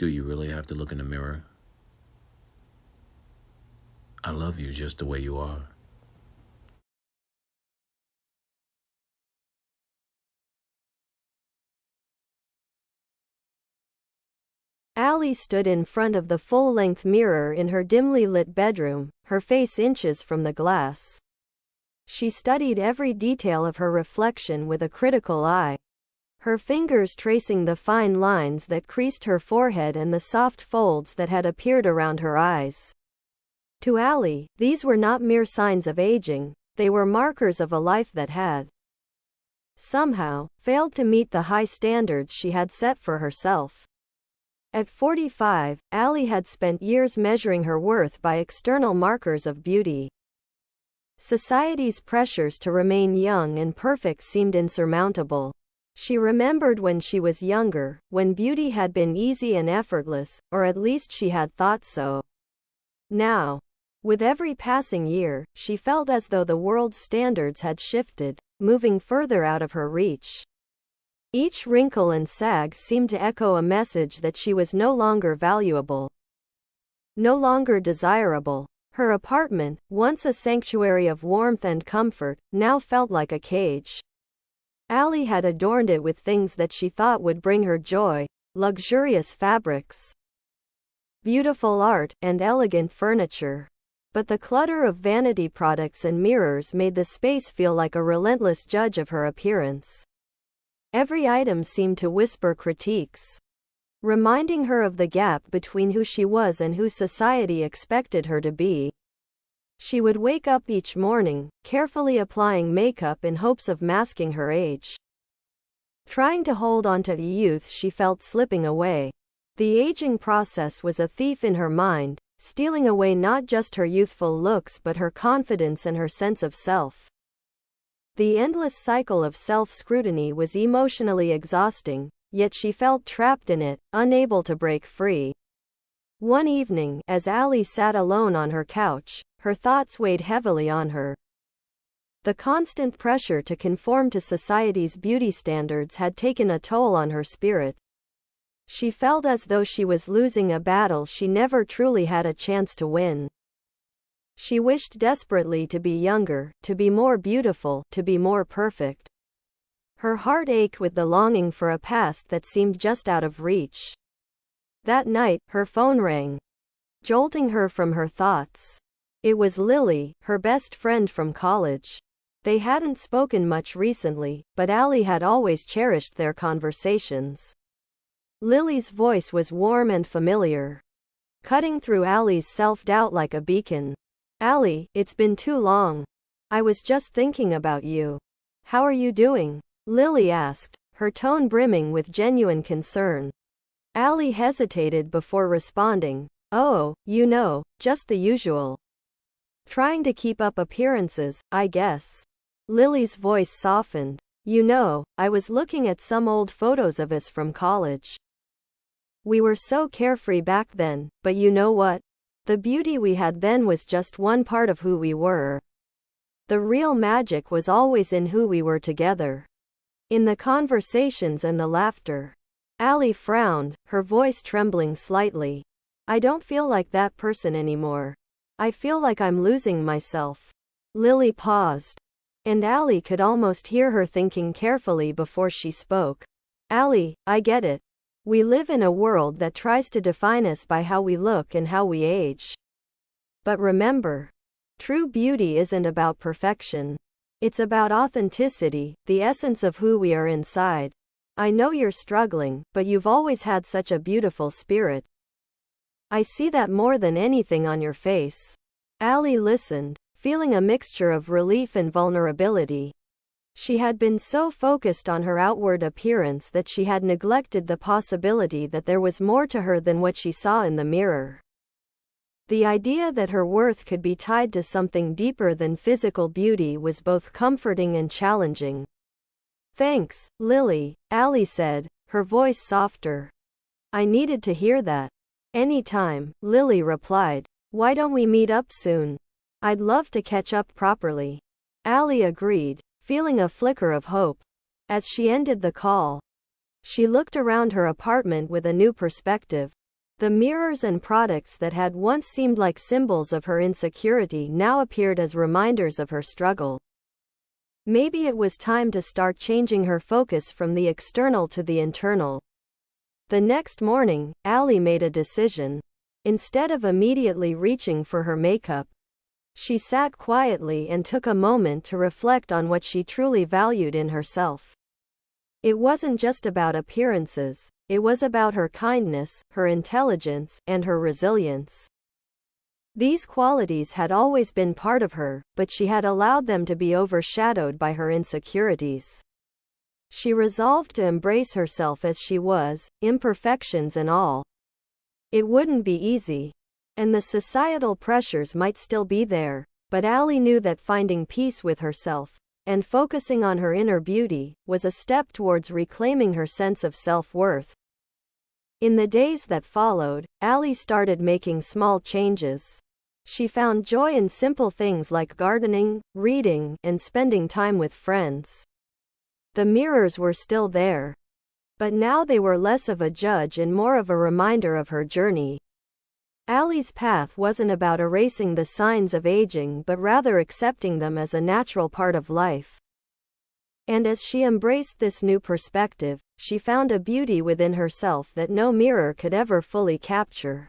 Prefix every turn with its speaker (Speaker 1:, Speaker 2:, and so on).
Speaker 1: Do you really have to look in the mirror? I love you just the way you are.
Speaker 2: Allie stood in front of the full-length mirror in her dimly lit bedroom, her face inches from the glass. She studied every detail of her reflection with a critical eye, her fingers tracing the fine lines that creased her forehead and the soft folds that had appeared around her eyes. To Allie, these were not mere signs of aging, they were markers of a life that had, somehow, failed to meet the high standards she had set for herself. At 45, Allie had spent years measuring her worth by external markers of beauty. Society's pressures to remain young and perfect seemed insurmountable. She remembered when she was younger, when beauty had been easy and effortless, or at least she had thought so. Now, with every passing year, she felt as though the world's standards had shifted, moving further out of her reach. Each wrinkle and sag seemed to echo a message that she was no longer valuable, no longer desirable. Her apartment, once a sanctuary of warmth and comfort, now felt like a cage. Allie had adorned it with things that she thought would bring her joy: luxurious fabrics, beautiful art, and elegant furniture. But the clutter of vanity products and mirrors made the space feel like a relentless judge of her appearance. Every item seemed to whisper critiques, reminding her of the gap between who she was and who society expected her to be. She would wake up each morning, carefully applying makeup in hopes of masking her age, trying to hold on to the youth she felt slipping away. The aging process was a thief in her mind, stealing away not just her youthful looks but her confidence and her sense of self. The endless cycle of self-scrutiny was emotionally exhausting, yet she felt trapped in it, unable to break free. One evening, as Allie sat alone on her couch, her thoughts weighed heavily on her. The constant pressure to conform to society's beauty standards had taken a toll on her spirit. She felt as though she was losing a battle she never truly had a chance to win. She wished desperately to be younger, to be more beautiful, to be more perfect. Her heart ached with the longing for a past that seemed just out of reach. That night, her phone rang, jolting her from her thoughts. It was Lily, her best friend from college. They hadn't spoken much recently, but Allie had always cherished their conversations. Lily's voice was warm and familiar, cutting through Allie's self-doubt like a beacon. "Allie, it's been too long. I was just thinking about you. How are you doing?" Lily asked, her tone brimming with genuine concern. Allie hesitated before responding. "Oh, just the usual. Trying to keep up appearances, I guess." Lily's voice softened. I was looking at some old photos of us from college. We were so carefree back then, but you know what? The beauty we had then was just one part of who we were. The real magic was always in who we were together, in the conversations and the laughter." Allie frowned, her voice trembling slightly. "I don't feel like that person anymore. I feel like I'm losing myself." Lily paused, and Allie could almost hear her thinking carefully before she spoke. "Allie, I get it. We live in a world that tries to define us by how we look and how we age. But remember, true beauty isn't about perfection. It's about authenticity, the essence of who we are inside. I know you're struggling, but you've always had such a beautiful spirit. I see that more than anything on your face." Allie listened, feeling a mixture of relief and vulnerability. She had been so focused on her outward appearance that she had neglected the possibility that there was more to her than what she saw in the mirror. The idea that her worth could be tied to something deeper than physical beauty was both comforting and challenging. "Thanks, Lily," Allie said, her voice softer. "I needed to hear that." "Anytime," Lily replied. "Why don't we meet up soon? I'd love to catch up properly." Allie agreed, feeling a flicker of hope. As she ended the call, she looked around her apartment with a new perspective. The mirrors and products that had once seemed like symbols of her insecurity now appeared as reminders of her struggle. Maybe it was time to start changing her focus from the external to the internal. The next morning, Allie made a decision. Instead of immediately reaching for her makeup, she sat quietly and took a moment to reflect on what she truly valued in herself. It wasn't just about appearances, it was about her kindness, her intelligence, and her resilience. These qualities had always been part of her, but she had allowed them to be overshadowed by her insecurities. She resolved to embrace herself as she was, imperfections and all. It wouldn't be easy, and the societal pressures might still be there, but Allie knew that finding peace with herself, and focusing on her inner beauty, was a step towards reclaiming her sense of self-worth. In the days that followed, Allie started making small changes. She found joy in simple things like gardening, reading, and spending time with friends. The mirrors were still there, but now they were less of a judge and more of a reminder of her journey. Allie's path wasn't about erasing the signs of aging but rather accepting them as a natural part of life. And as she embraced this new perspective, she found a beauty within herself that no mirror could ever fully capture.